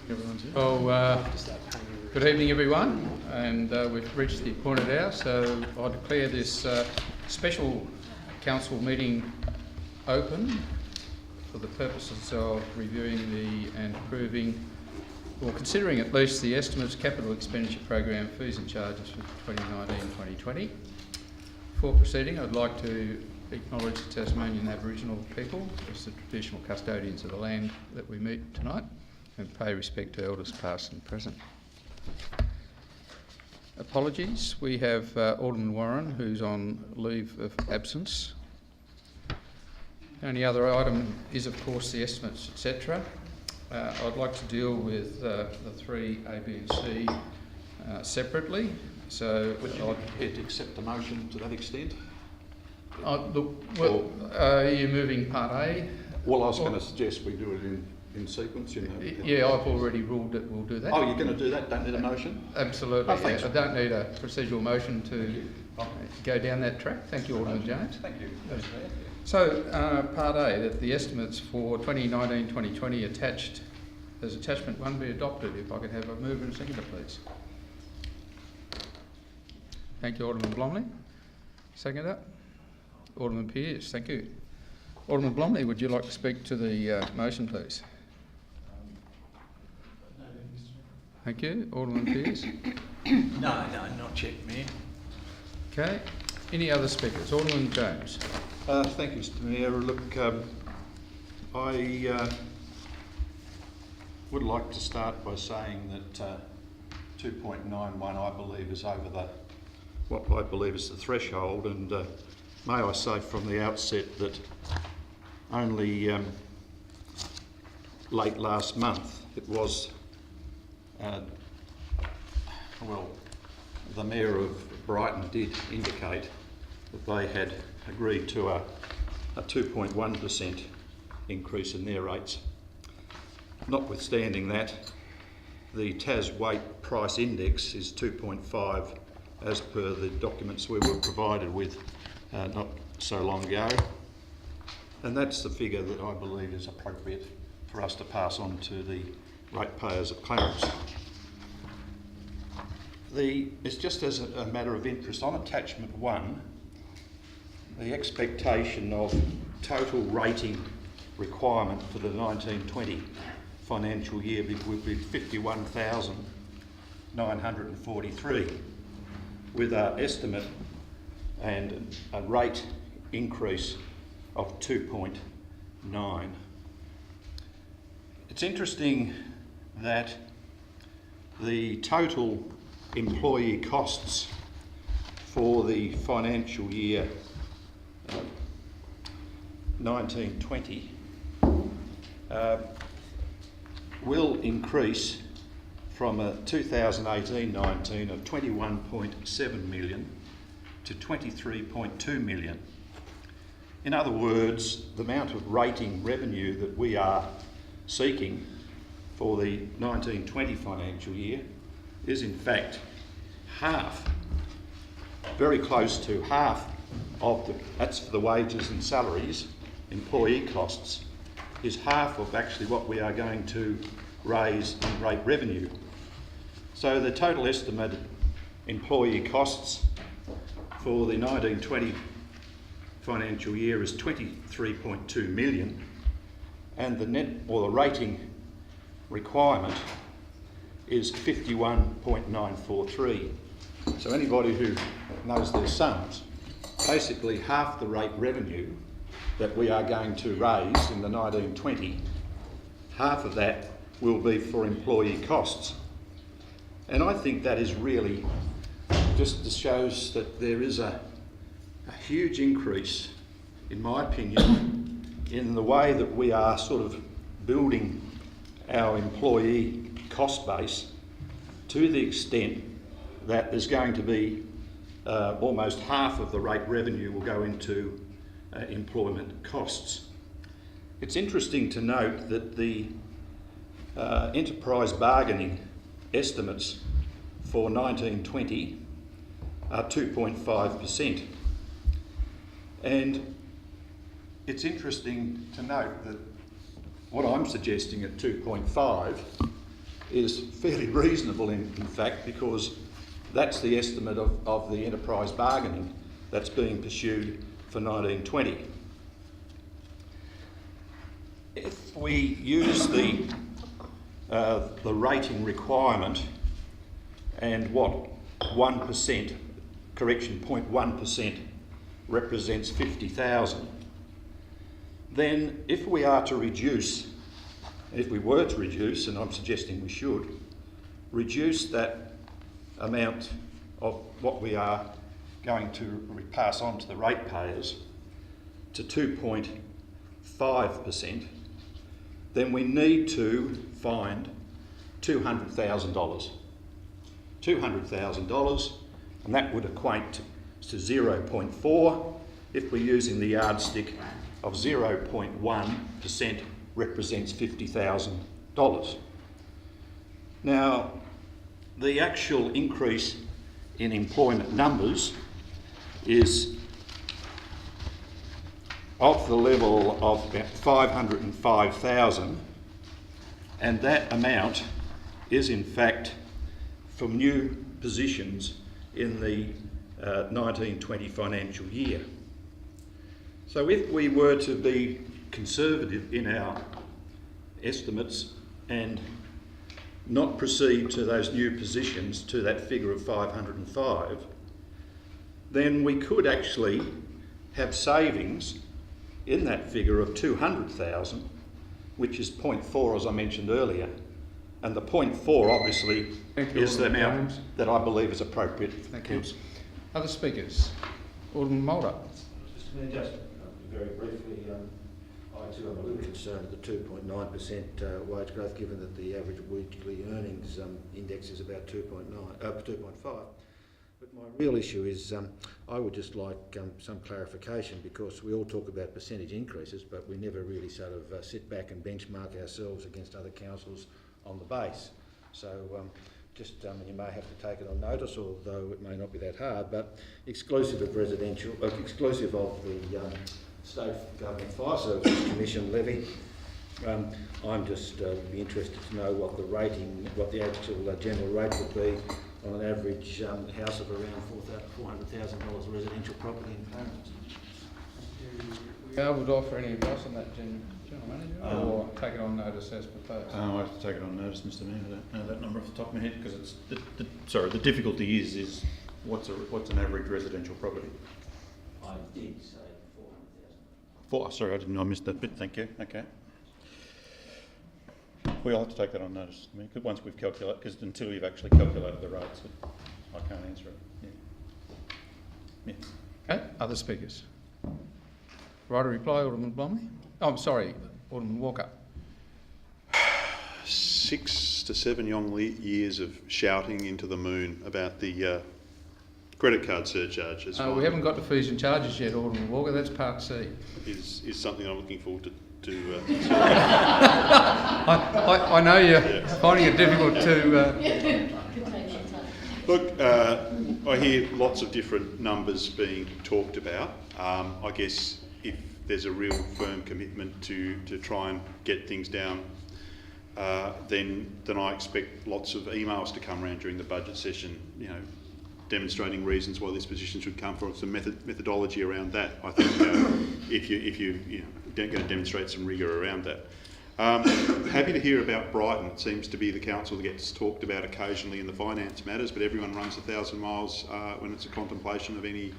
Everyone's here. Well, good evening everyone, and we've reached the appointed hour, so I declare this special council meeting open for the purposes of reviewing and approving, or considering at least, the estimates capital expenditure program fees and charges for 2019-2020. Before proceeding, I'd like to acknowledge the Tasmanian Aboriginal people as the traditional custodians of the land that we meet tonight, and pay respect to elders past and present. Apologies, we have Alderman Warren, who's on leave of absence. The only other item is, of course, the estimates, etc. I'd like to deal with the three A, B and C separately. So would you be prepared to accept the motion to that extent? Are you moving part A? Well, I was going to suggest we do it in sequence. Yeah, I've already ruled that we'll do that. Oh, you're going to do that? Don't need a motion? Absolutely. Oh, thanks. I don't need a procedural motion to go down that track. Thank you, Alderman Jones. Thank you. So, part A, that the estimates for 2019-2020 attached as attachment 1 be adopted. If I could have a mover and seconder, please. Thank you, Alderman Blomley. Seconder? Alderman Pearce, thank you. Alderman Blomley, would you like to speak to the motion, please? Thank you. Alderman Pearce? No, not yet, Mayor. Okay. Any other speakers? Alderman Jones. Thank you, Mr Mayor. Look, I would like to start by saying that 2.91 I believe is over what I believe is the threshold, and may I say from the outset that only late last month it was the Mayor of Brighton did indicate that they had agreed to a 2.1% increase in their rates. Notwithstanding that, the TAS weight price index is 2.5 as per the documents we were provided with not so long ago, and that's the figure that I believe is appropriate for us to pass on to the ratepayers of Clarence. It's just as a matter of interest, on attachment 1, the expectation of total rating requirement for the 1920 financial year would be 51,943, with our estimate and a rate increase of 2.9. It's interesting that the total employee costs for the financial year 1920 will increase from a 2018-19 of 21.7 million to 23.2 million. In other words, the amount of rating revenue that we are seeking for the 1920 financial year is in fact half, very close to half of that's for the wages and salaries, employee costs, is half of actually what we are going to raise in rate revenue. So the total estimated employee costs for the 1920 financial year is 23.2 million, and the net or the rating requirement is 51.943. So anybody who knows their sums, basically half the rate revenue that we are going to raise in the 1920, half of that will be for employee costs. And I think that is really just shows that there is a huge increase, in my opinion, in the way that we are sort of building our employee cost base, to the extent that there's going to be almost half of the rate revenue will go into employment costs. It's interesting to note that the enterprise bargaining estimates for 1920 are 2.5%. And it's interesting to note that what I'm suggesting at 2.5 is fairly reasonable in fact, because that's the estimate of the enterprise bargaining that's being pursued for 1920. If we use the rating requirement and what 1%, correction, 0.1% represents 50,000, then if we were to reduce, and I'm suggesting we should, reduce that amount of what we are going to pass on to the ratepayers to 2.5%, then we need to find $200,000. $200,000, and that would equate to 0.4 if we're using the yardstick of 0.1% represents $50,000. Now, the actual increase in employment numbers is of the level of about 505,000, and that amount is in fact from new positions in the 1920 financial year. So if we were to be conservative in our estimates and not proceed to those new positions to that figure of 505, then we could actually have savings in that figure of 200,000, which is 0.4 as I mentioned earlier, and the 0.4 obviously is the amount that I believe is appropriate. Thank you. Other speakers? Alderman Mulder. Mr Mayor, just very briefly, I too am a little concerned at the 2.9% wage growth, given that the average weekly earnings index is about 2.5. But my real issue is I would just like some clarification, because we all talk about percentage increases, but we never really sort of sit back and benchmark ourselves against other councils on the base. So you may have to take it on notice, although it may not be that hard, but exclusive of the State Government Fire Services Commission levy, I'm just be interested to know what the actual general rate would be on an average house of around $400,000 residential property in Clarence. Are you able to offer any advice on that, General Manager, or take it on notice as proposed? I have to take it on notice, Mr Mayor. I don't know that number off the top of my head, because it's the difficulty is what's an average residential property? I did say 400,000. Sorry, I missed that bit. Thank you. Okay. We'll have to take that on notice, Mr Mayor, because once we've calculated, because until you've actually calculated the rates, I can't answer it. Yeah. Okay. Other speakers? Right, a reply, Alderman Blomley. Oh, I'm sorry, Alderman Walker. 6 to 7 years of shouting into the moon about the credit card surcharge. We haven't got to fees and charges yet, Alderman Walker. That's part C. Is something I'm looking forward to. I know you're finding it difficult to. Look, I hear lots of different numbers being talked about. I guess if there's a real firm commitment to try and get things down, then I expect lots of emails to come around during the budget session, demonstrating reasons why this position should come for some methodology around that. I think if you going to demonstrate some rigour around that. Happy to hear about Brighton. It seems to be the council that gets talked about occasionally in the finance matters, but everyone runs 1,000 miles when it's a contemplation of any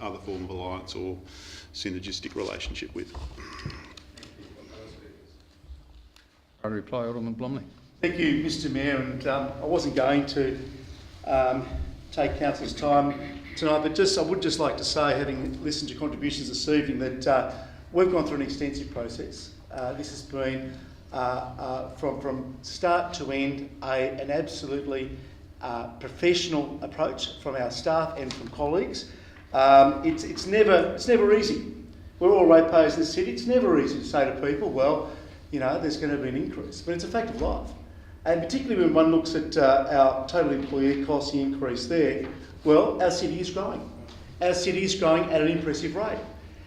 other form of alliance or synergistic relationship with. I reply, Alderman Blomley. Thank you, Mr Mayor, and I wasn't going to take council's time tonight, but I would just like to say, having listened to contributions this evening, that we've gone through an extensive process. This has been, from start to end, an absolutely professional approach from our staff and from colleagues. It's never easy. We're all ratepayers in the city. It's never easy to say to people, well, there's going to be an increase, but it's a fact of life. And particularly when one looks at our total employee cost, the increase there, well, our city is growing. Our city is growing at an impressive rate.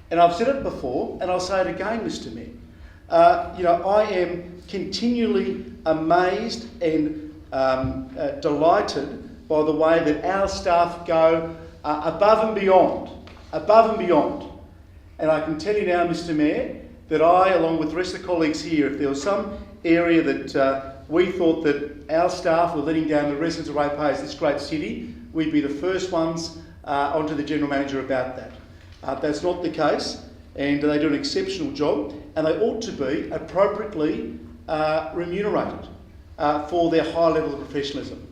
And I've said it before, and I'll say it again, Mr Mayor. I am continually amazed and delighted by the way that our staff go above and beyond. And I can tell you now, Mr Mayor, that I, along with the rest of the colleagues here, if there was some area that we thought that our staff were letting down the residents of ratepayers of this great city, we'd be the first ones onto the General Manager about that. That's not the case, and they do an exceptional job, and they ought to be appropriately remunerated for their high level of professionalism.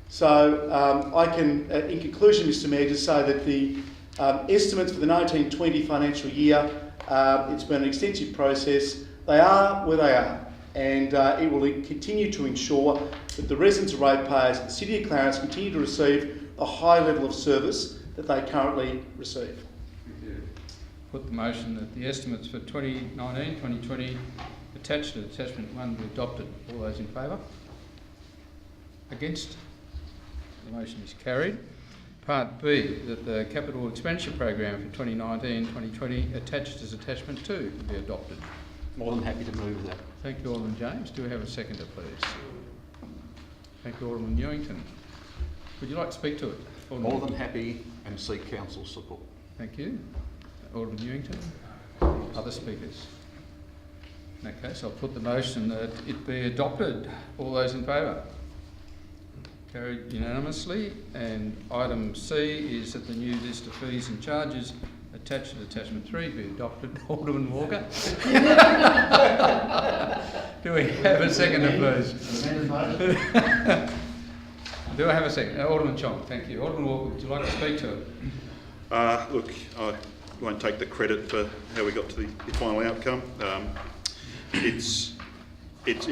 So I can, in conclusion, Mr Mayor, just say that the estimates for the 1920 financial year, it's been an extensive process. They are where they are, and it will continue to ensure that the residents of ratepayers in the City of Clarence continue to receive a high level of service that they currently receive. Put the motion that the estimates for 2019-2020 attached to attachment 1 be adopted. All those in favour? Against? The motion is carried. Part B, that the capital expenditure program for 2019-2020 attached as attachment 2 be adopted. More than happy to move that. Thank you, Alderman James. Do we have a seconder, please? Thank you, Alderman Newington. Would you like to speak to it? Alderman? More than happy and seek council support. Thank you. Alderman Newington. Other speakers? In that case, I'll put the motion that it be adopted. All those in favour? Carried unanimously. And item C is that the new list of fees and charges attached to attachment 3 be adopted. Alderman Walker. Do we have a seconder, please? Do I have a second? Alderman Chong, thank you. Alderman Walker, would you like to speak to it? Look, I won't take the credit for how we got to the final outcome. It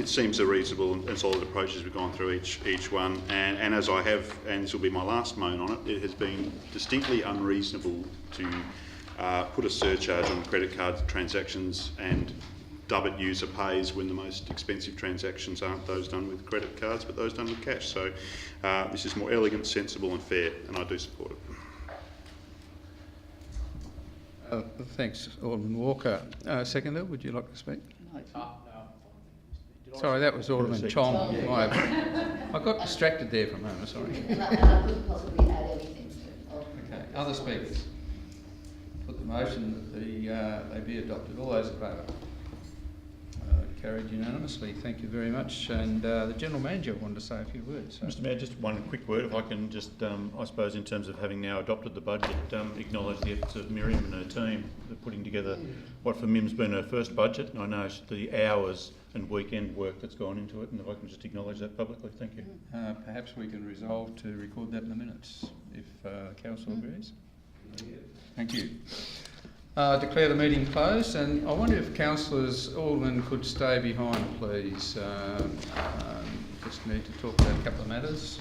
seems a reasonable and solid approach as we've gone through each one, and as I have, and this will be my last moan on it, it has been distinctly unreasonable to put a surcharge on credit card transactions and dub it user pays when the most expensive transactions aren't those done with credit cards but those done with cash. So this is more elegant, sensible and fair, and I do support it. Thanks, Alderman Walker. Seconder, would you like to speak? Sorry, that was Alderman Chong. I got distracted there for a moment, sorry. And I couldn't possibly add anything to it. Okay, other speakers? Put the motion that they be adopted. All those in favour? Carried unanimously. Thank you very much. And the General Manager wanted to say a few words. So. Mr Mayor, just one quick word, if I can just, I suppose in terms of having now adopted the budget, acknowledge the efforts of Miriam and her team putting together what for Mim's been her first budget. And I know the hours and weekend work that's gone into it, and if I can just acknowledge that publicly, thank you. Perhaps we can resolve to record that in the minutes, if Council agrees. Thank you. Declare the meeting closed, and I wonder if councillors, Alderman, could stay behind, please. Just need to talk about a couple of matters.